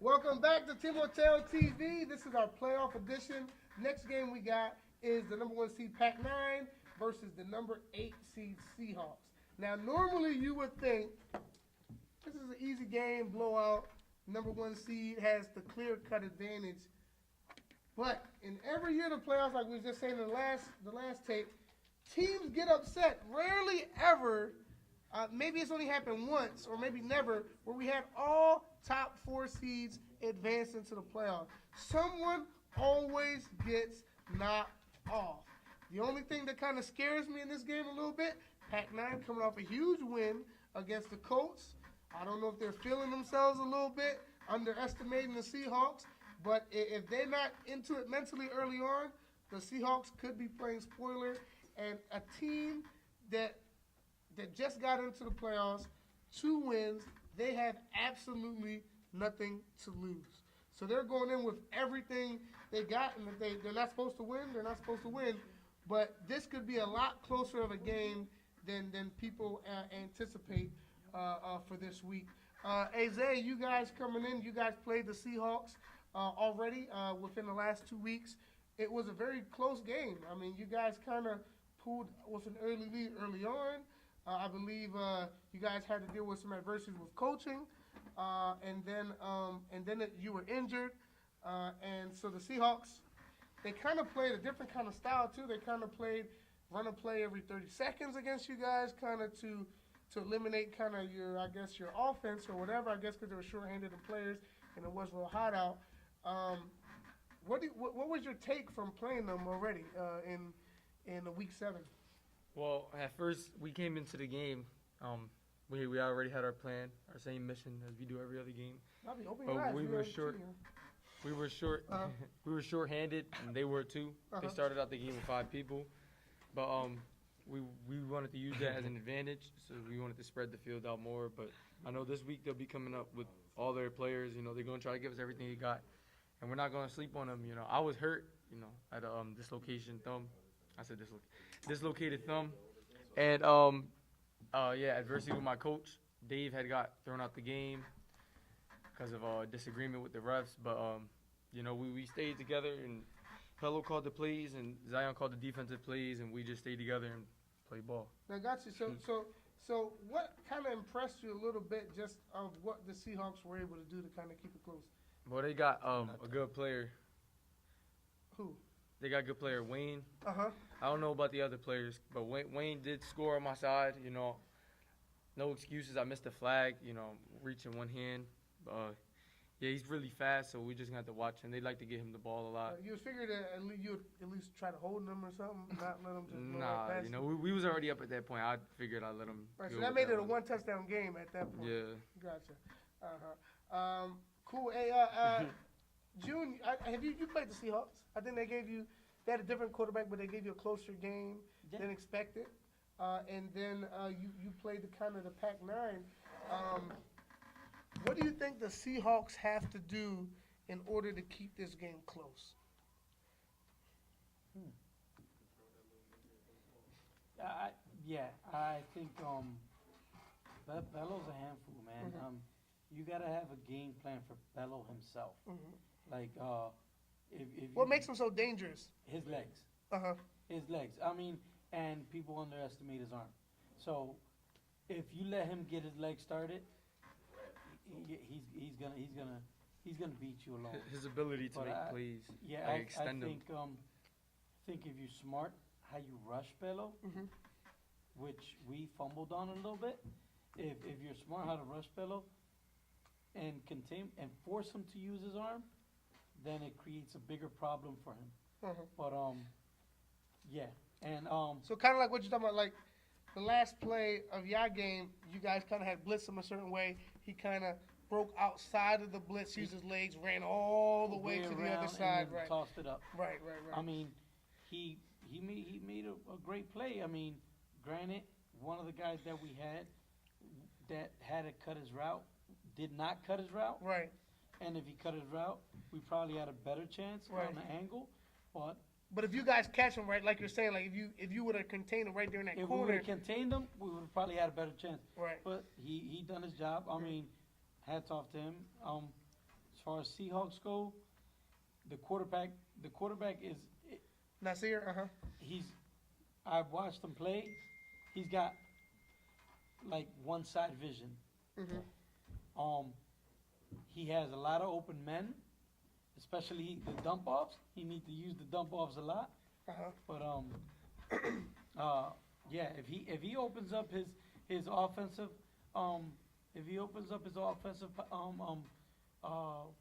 Welcome back to Tim Hotel TV. This is our playoff edition. Next game we got is the number 1 seed Pack-9 versus the number 8 seed Seahawks. Now, normally you would think this is an easy game, blowout. Number 1 seed has the clear-cut advantage. But in every year of the playoffs, like we were just saying in the last tape, teams get upset. Rarely ever. Maybe it's only happened once or maybe never where we had all top 4 seeds advance into the playoffs. Someone always gets knocked off. The only thing that kind of scares me in this game a little bit, Pac-9 coming off a huge win against the Colts. I don't know if they're feeling themselves a little bit, underestimating the Seahawks. But if they're not into it mentally early on, the Seahawks could be playing spoiler. And a team that just got into the playoffs, 2 wins, they have absolutely nothing to lose. So they're going in with everything they got, and if they're not supposed to win, they're not supposed to win. But this could be a lot closer of a game than people anticipate for this week. Isaiah, you guys coming in, you guys played the Seahawks already within the last 2 weeks. It was a very close game. I mean, you guys kind of pulled with an early lead early on. I believe you guys had to deal with some adversities with coaching, and then you were injured, and so the Seahawks, they kind of played a different kind of style too. They kind of played run a play every 30 seconds against you guys, kind of to eliminate kind of your offense or whatever. I guess because they were short-handed of players and it was real hot out. What was your take from playing them already in the week 7? Well, at first, we came into the game. We already had our plan, our same mission as we do every other game. But we were short. We were short. We were short-handed, and they were too. They started out the game with 5 people, but we wanted to use that as an advantage. So we wanted to spread the field out more. But I know this week they'll be coming up with all their players. You know, they're gonna try to give us everything they got, and we're not gonna sleep on them. You know, I was hurt. You know, at a dislocation thumb. I said dislocated thumb, and adversity with my coach. Dave had got thrown out the game because of disagreement with the refs, but we stayed together, and Pello called the plays and Zion called the defensive plays, and we just stayed together and played ball. Now, got you. So what kind of impressed you a little bit just of what the Seahawks were able to do to kind of keep it close? Well, they got a good player. Who? They got a good player, Wayne. Uh-huh. I don't know about the other players, but Wayne did score on my side. You know, no excuses. I missed the flag. You know, reaching one hand. Yeah, he's really fast, so we just got to watch him. They like to get him the ball a lot. You figured that you would at least try to hold him or something, not let him just Nah, pass you know, we was already up at that point. I figured I'd let him. Right, so that made it a 1-touchdown game at that point. Yeah. Gotcha. Uh-huh. Cool. Hey, June, you played the Seahawks? I think they had a different quarterback, but they gave you a closer game than expected. And then you played the Pac-9. What do you think the Seahawks have to do in order to keep this game close? I think Bello's a handful, man. Mm-hmm. You gotta have a game plan for Bello himself. Mm-hmm. Like, what makes him so dangerous? His legs. Uh-huh. His legs. I mean, and people underestimate his arm. So, if you let him get his legs started, he's gonna beat you alone. His ability to make plays. Yeah, like I extend them. think if you're smart, how you rush Bello, Mm-hmm. which we fumbled on a little bit. If you're smart how to rush Bello and contain and force him to use his arm, then it creates a bigger problem for him. Uh-huh. But yeah, and So kind of like what you're talking about, like the last play of your game, you guys kind of had blitzed him a certain way. He kind of broke outside of the blitz, used his legs, ran all the way to the other side, right? Tossed it up. Right. I mean, he made a great play. I mean, granted, one of the guys that we had that had to cut his route did not cut his route. Right. And if he cut his route, we probably had a better chance Right. on the angle. But if you guys catch him right, like you're saying, like if you would have contained him right there in that if we corner, would have contained him, we would have probably had a better chance. right? But he done his job. I mean, hats off to him. far as Seahawks go, the quarterback is Nasir, I've watched him play. He's got like one side vision. Mm-hmm. He has a lot of open men, especially the dump offs. He needs to use the dump offs a lot. But yeah, if he opens up his offensive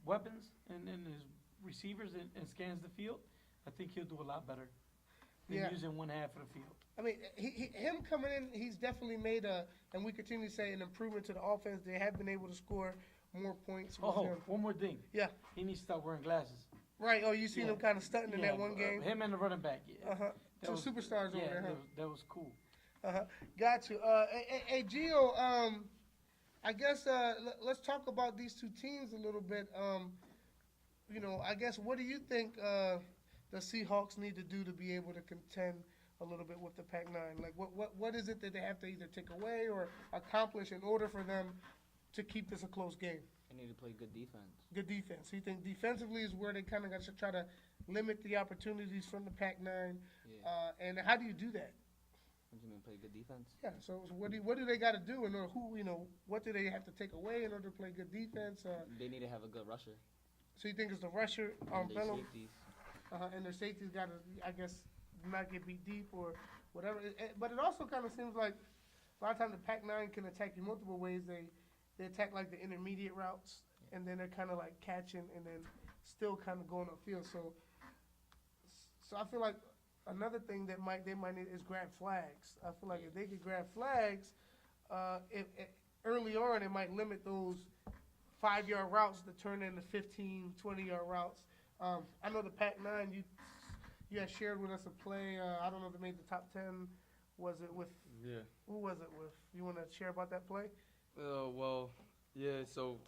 weapons and his receivers and scans the field, I think he'll do a lot better than using one half of the field. I mean, him coming in, he's definitely made and we continue to say, an improvement to the offense. They have been able to score more points with him. One more thing. Yeah. He needs to start wearing glasses. Right. Oh, you seen him kind of stunting in that one game? Him and the running back, Two superstars over there, huh? That was cool. Got you. Hey, Gio, I guess let's talk about these two teams a little bit. I guess, what do you think the Seahawks need to do to be able to contend a little bit with the Pack-9? Like, what is it that they have to either take away or accomplish in order for them to keep this a close game? They need to play good defense. Good defense. So you think defensively is where they kind of got to try to limit the opportunities from the Pack-9? Yeah. And how do you do that? What do you mean, play good defense? Yeah. So what do they got to do in order? What do they have to take away in order to play good defense? They need to have a good rusher. So you think it's the rusher, And their Bello? safeties. And their safeties got to, I guess, not get beat deep or whatever. But it also kind of seems like a lot of times the Pack-9 can attack you multiple ways. They attack like the intermediate routes, and then they're kind of like catching and then still kind of going upfield. So I feel like another thing that they might need is grab flags. I feel like if they could grab flags, early on it might limit those 5-yard routes to turn into 15, 20-yard routes. I know the Pack-9, you had shared with us a play. I don't know if it made the top 10. Was it with? Yeah. Who was it with? You want to share about that play? Well, yeah. So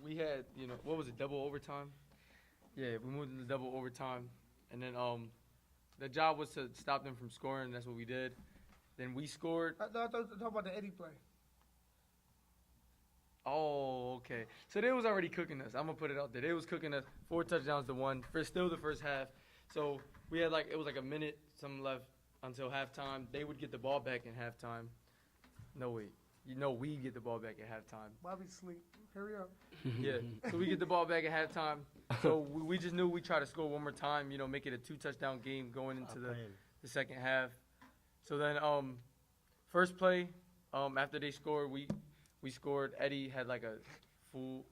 we had, what was it? Double overtime. Yeah, we moved into double overtime, and then the job was to stop them from scoring. That's what we did. Then we scored. I thought you were talking about the Eddie play. Oh, okay. So they was already cooking us. I'm gonna put it out there. They was cooking us 4 touchdowns to 1 for still the first half. So we had it was like a minute something left until halftime. They would get the ball back in halftime. No wait, we get the ball back at halftime. Bobby sleep. Hurry up. Yeah. So we get the ball back at halftime. So we just knew we try to score one more time. Make it a 2-touchdown game going into the second half. So then first play after they scored, we scored. Eddie had like a full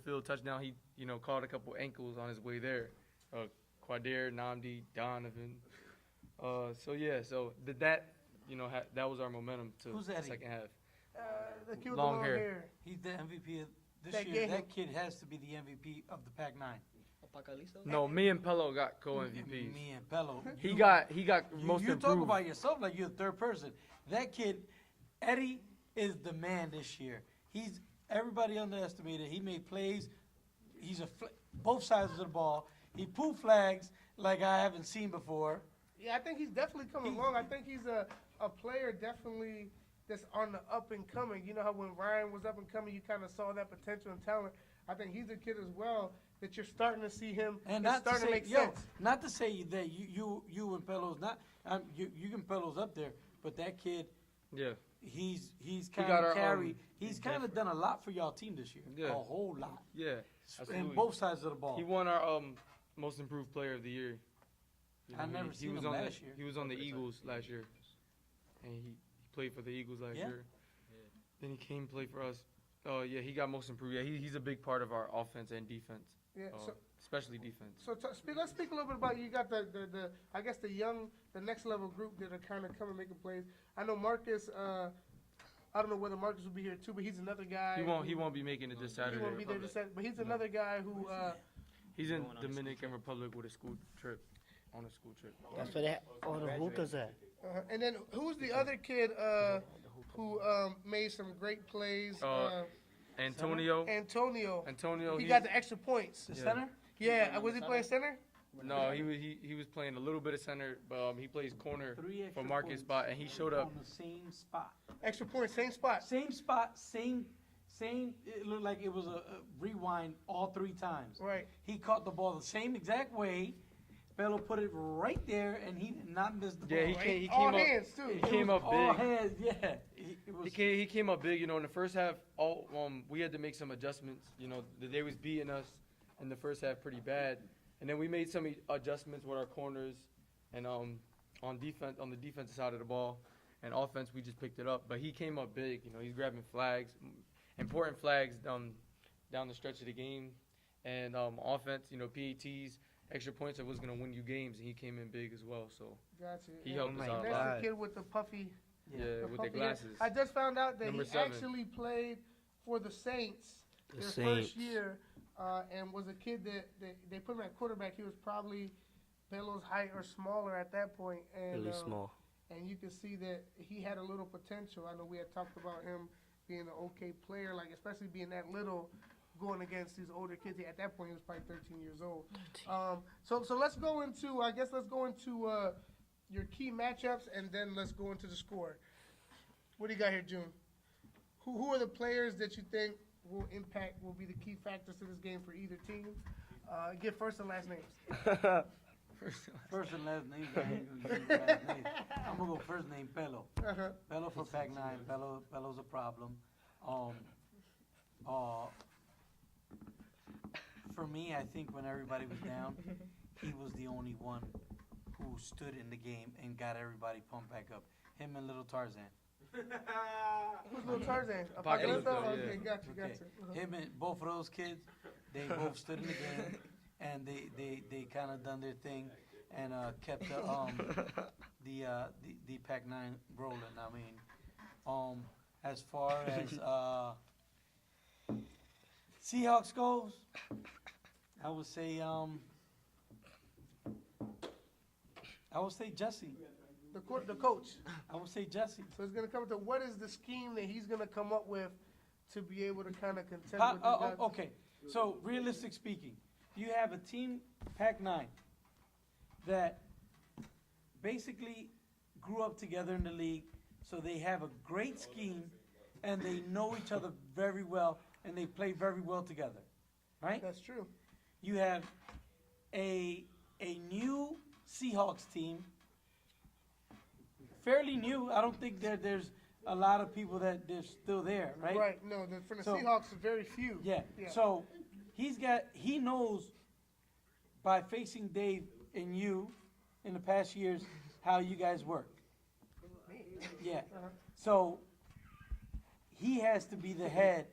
field touchdown. He caught a couple ankles on his way there. Quadir, Namdi, Donovan. So that was our momentum to Who's the Eddie? second half. The kid with Long the long hair. hair. He's the MVP of this That year. game. That kid has to be the MVP of the Pack-9. No, me and Pello got co-MVPs. Me and Pello. He got most You improved. talk about yourself like you're the third person. That kid, Eddie, is the man this year. Everybody underestimated. He made plays. He's both sides of the ball. He pulled flags like I haven't seen before. Yeah, I think he's definitely coming along. I think he's a player definitely that's on the up and coming. You know how when Ryan was up and coming, you kind of saw that potential and talent. I think he's a kid as well that you're starting to see him. And it's not to starting say, to make sense. not to say that you and Pello's not. You can Pello's up there, but that kid, Yeah. he's got kind our, of carried. He's kind of done a lot for y'all team this year. Yeah. A whole lot. Yeah. And Absolutely. both sides of the ball. He won our most improved player of the year. I never seen him last year. He was on the Eagles last year, and he played for the Eagles last year. Then he came play for us. Yeah, he got most improved. Yeah, he's a big part of our offense and defense. Yeah, especially defense. So let's speak a little bit about you got the I guess the next level group that are kind of coming making plays. I know Marcus. I don't know whether Marcus will be here too, but he's another guy. He won't be making it this Saturday. He won't be there this Saturday, but he's another guy who. He's in Dominican Republic with a school trip. On a school trip. That's where they the hookahs at. And then who's the other kid who made some great plays? Antonio. Antonio. He got the extra points. The center? Yeah, was he playing center? No, he was playing a little bit of center, but he plays corner 3 extra for Marcus points spot, and he showed up. on the same spot. Extra points, same spot. Same spot, same It looked like it was a rewind all 3 times. Right. He caught the ball the same exact way. Bello put it right there, and he did not miss the ball. Yeah, he came all up. hands too. He came up all big. hands, yeah. He came up big. You know, in the first half, we had to make some adjustments. You know, they was beating us in the first half pretty bad, and then we made some adjustments with our corners and on the defensive side of the ball, and offense we just picked it up. But he came up big. You know, he's grabbing flags, important flags down the stretch of the game, and offense. You know, PATs. Extra points that was going to win you games, and he came in big as well. So Gotcha. he helped us out a That's lot. the kid with the puffy. Yeah, with the puffy glasses. hair. I just found out that Number he 7. actually played for the Saints The their Saints. first year, and was a kid that they put him at quarterback. He was probably Bello's height or smaller at that point, and Really small. and you can see that he had a little potential. I know we had talked about him being an okay player, like especially being that little, going against these older kids. At that point, he was probably 13 years old. So let's go into your key matchups, and then let's go into the score. What do you got here, June? Who are the players that you think will be the key factors to this game for either team? Give first and last names. First and last name. I'm gonna go first name Bello. Uh-huh. Bello for Pack-9. Bello's a problem. For me, I think when everybody was down, he was the only one who stood in the game and got everybody pumped back up. Him and little Tarzan. Who's little Tarzan? Apocalypse, Apocalypse? yeah. Okay, gotcha. Okay. Him and both of those kids, they both stood in the game and they kind of done their thing and kept the Pack-9 rolling. I mean, as far as Seahawks goes, I would say Jesse. The coach. I would say Jesse. So it's going to come to what is the scheme that he's going to come up with to be able to kind of contend with these guys? Okay, so realistic speaking, you have a team, Pack-9, that basically grew up together in the league, so they have a great scheme, and they know each other very well, and they play very well together, right? That's true. You have a new Seahawks team, fairly new. I don't think there's a lot of people that they're still there, right? Right. No, for the So- Seahawks, very few. Yeah. So he knows by facing Dave and you in the past years how you guys work. Yeah. So he has to be the head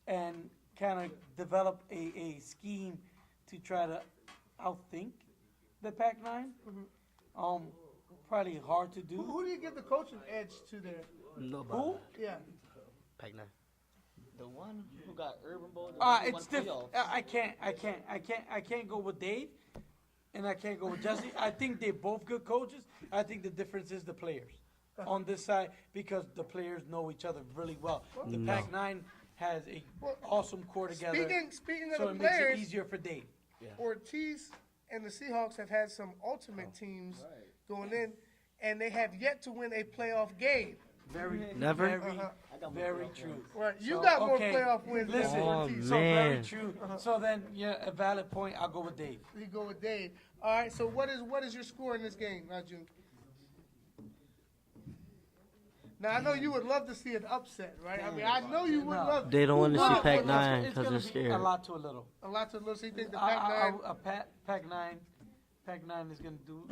and kind of develop a scheme to try to outthink the Pack-9. Probably hard to do. Who do you give the coaching edge to there? Nobody. Who? Yeah. Pack-9. The one who got Urban Bowl. It's different. I can't go with Dave, and I can't go with Jesse. I think they're both good coaches. I think the difference is the players on this side because the players know each other really well. The No. Pack-9 has a awesome core together, Speaking of so the it makes it players, easier for Dave. Ortiz and the Seahawks have had some ultimate teams going in, and they have yet to win a playoff game. Very, Never? very true. Right. You So, got more okay, playoff wins listen. than Oh, Ortiz. So very Man. true. So then, a valid point. I'll go with Dave. You go with Dave. All right. So what is your score in this game, June? Now I know you would love to see an upset, right? I mean, I know you would No. love. They don't want to Who see would? Pack-9 It's because gonna they're be scared. a lot to a little. A lot to lose. So you think the Pack-9? Pack-9 is gonna do.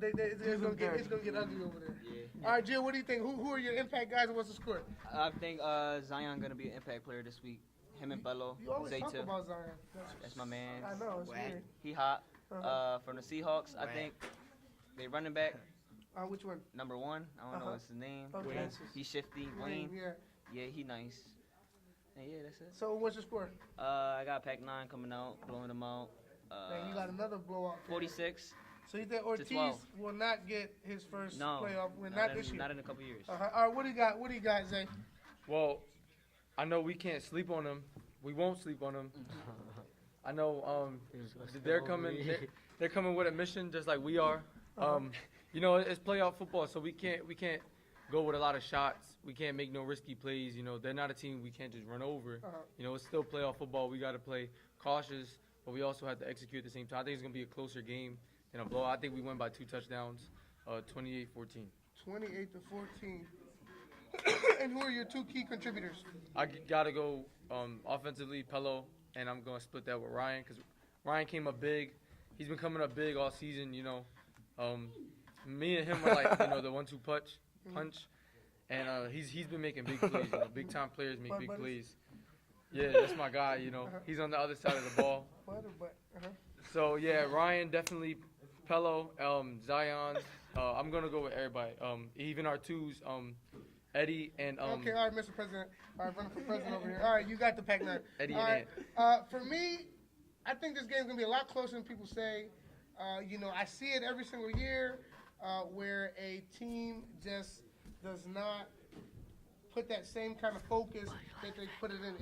it's gonna get ugly over there. Yeah. All right, Jill. What do you think? Who are your impact guys, and what's the score? I think Zion gonna be an impact player this week. Him and Bello. You always talk Zayta. about Zion. That's my man. I know it's weird. He hot. Uh-huh. From the Seahawks, I think they running back Which one? number 1. I don't know what's his name. Okay. He's shifty. Wayne. Yeah. Yeah, he nice. And yeah, that's it. So what's your score? I got Pack-9 coming out, blowing them out. Man, you got another blowout. 46. So you think Ortiz 12. will not get his first No, playoff win? Not this year. Not in a couple years. All right. What do you got? What do you got, Zay? Well, I know we can't sleep on them. We won't sleep on them. I know they're coming. They're coming with a mission just like we are. You know, it's playoff football, so we can't go with a lot of shots. We can't make no risky plays. You know, they're not a team we can't just run over. You know, it's still playoff football. We got to play cautious, but we also have to execute at the same time. I think it's going to be a closer game than a blowout. I think we win by 2 touchdowns, 28-14. 28-14. And who are your 2 key contributors? I got to go offensively, Pello, and I'm going to split that with Ryan because Ryan came up big. He's been coming up big all season, you know. Me and him are like, you know, the 1-2 punch. And he's been making big plays, you know. Big-time players make big plays. Yeah, that's my guy, you know. He's on the other side of the ball. So, yeah, Ryan, definitely Pello, Zion. I'm going to go with everybody. Even our 2s, Eddie and Okay, all right, Mr. President. All right, running for president over here. All right, you got the Pack-9. Eddie all and right. For me, I think this game's gonna be a lot closer than people say. You know, I see it every single year where a team just does not put that same kind of focus that they put it in.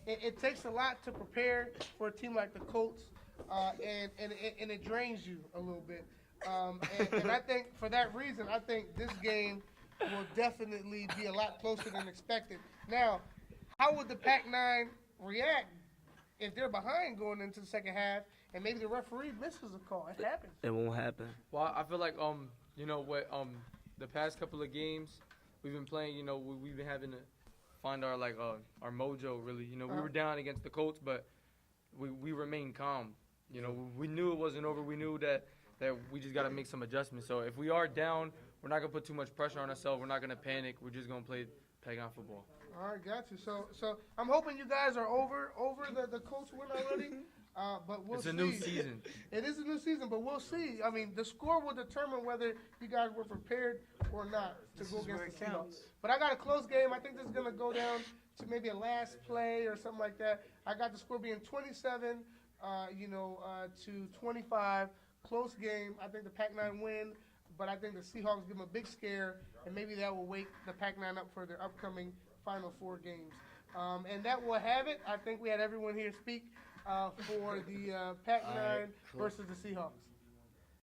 It takes a lot to prepare for a team like the Colts, and it drains you a little bit. And I think for that reason, I think this game will definitely be a lot closer than expected. Now, how would the Pack-9 react if they're behind going into the second half and maybe the referee misses a call? It happens. It won't happen. Well, I feel like you know what the past couple of games we've been playing, you know, we've been having to find our our mojo really. You know, we were down against the Colts, but we remained calm. You know, we knew it wasn't over. We knew that we just got to make some adjustments. So if we are down, we're not gonna put too much pressure on ourselves. We're not gonna panic. We're just gonna play Pack-9 football. All right, got you. So I'm hoping you guys are over the Colts win already. But we'll see. It's a new season. It is a new season, but we'll see. I mean, the score will determine whether you guys were prepared or not to go against the Seahawks. But I got a close game. I think this is going to go down to maybe a last play or something like that. I got the score being 27, to 25. Close game. I think the Pack-9 win, but I think the Seahawks give them a big scare, and maybe that will wake the Pack-9 up for their upcoming Final 4 games. And that will have it. I think we had everyone here speak for the Pack-9 versus the Seahawks.